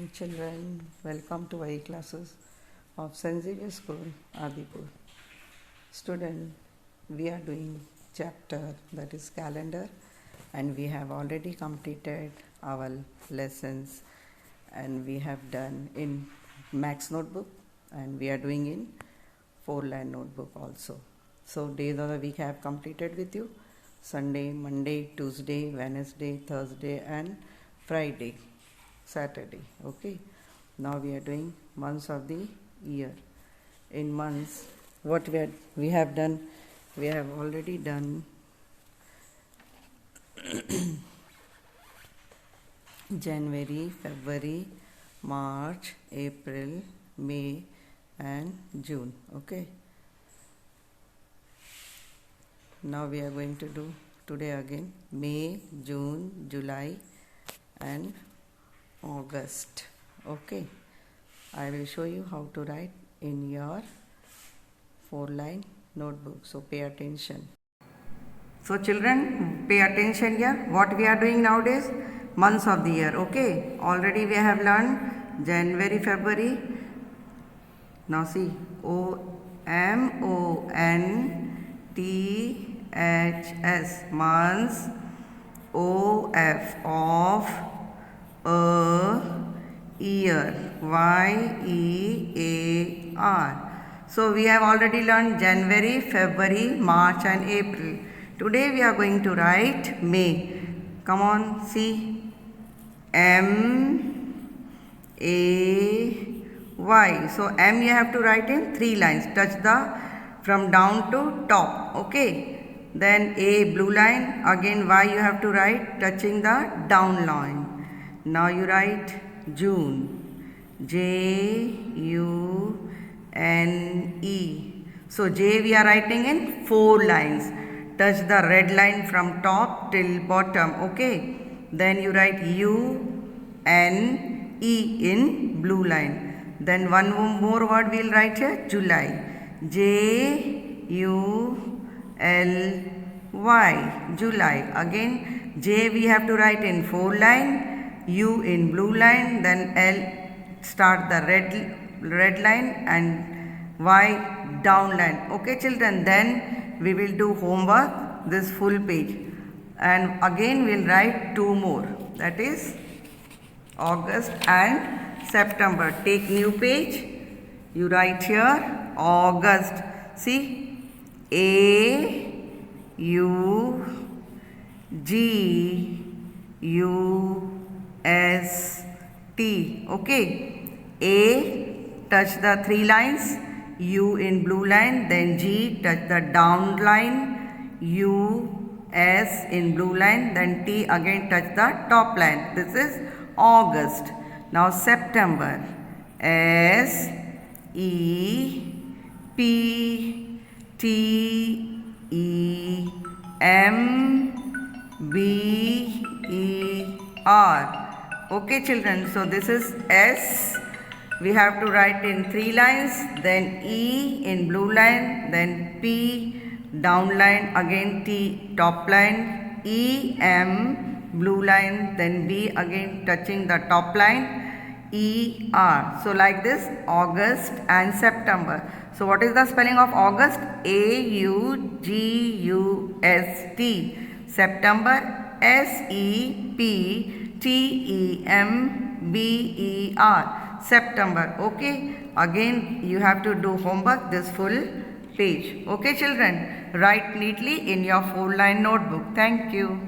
morning, children. Welcome to IE classes of St. Xavier School, Adipur. Student, we are doing chapter that is calendar, and we have already completed our lessons, and we have done in Max notebook, and we are doing in 4-line notebook also. So days of the week I have completed with you: Sunday, Monday, Tuesday, Wednesday, Thursday, and Friday, Saturday. Okay, now we are doing months of the year. In months, what we have done, we have already done January, February, March, April, May, and June. Okay, now we are going to do today again May, June, July, and August. Okay, I will show you how to write in your 4-line notebook, so pay attention. So children, pay attention here. What we are doing nowadays? Months of the year. Okay, already we have learned January, February. Now see, months, months, of a year, year. So we have already learned January, February, March, and April. Today we are going to write May. Come on, see, M-A-Y. So M you have to write in 3 lines. Touch the from down to top. Okay. Then A, blue line. Again Y you have to write touching the down line. Now you write June. J-U-N-E. So J we are writing in 4 lines. Touch the red line from top till bottom. Okay. Then you write U-N-E in blue line. Then one more word we will write here, July. J-U-L-Y, July. Again J we have to write in 4 line, U in blue line, then L start the red line, and Y down line. Okay children, then we will do homework, this full page, and again we will write 2 more, that is August and September. Take new page, you write here August. See, A-U-G-U-S-T. Okay, A touch the 3 lines, U in blue line, then G touch the down line, U, S in blue line, then T again touch the top line. This is August. Now September, S-E-P-T-E-M-B-E-R. Okay children, so this is S. We have to write in 3 lines, then E in blue line, then P down line, again T top line, E, M blue line, then B again touching the top line, E, R. So like this, August and September. So what is the spelling of August? A-U-G-U-S-T. September, S-E-P-T-E-M-B-E-R. September. Okay, again you have to do homework, this full page. Okay children, write neatly in your 4-line notebook. Thank you.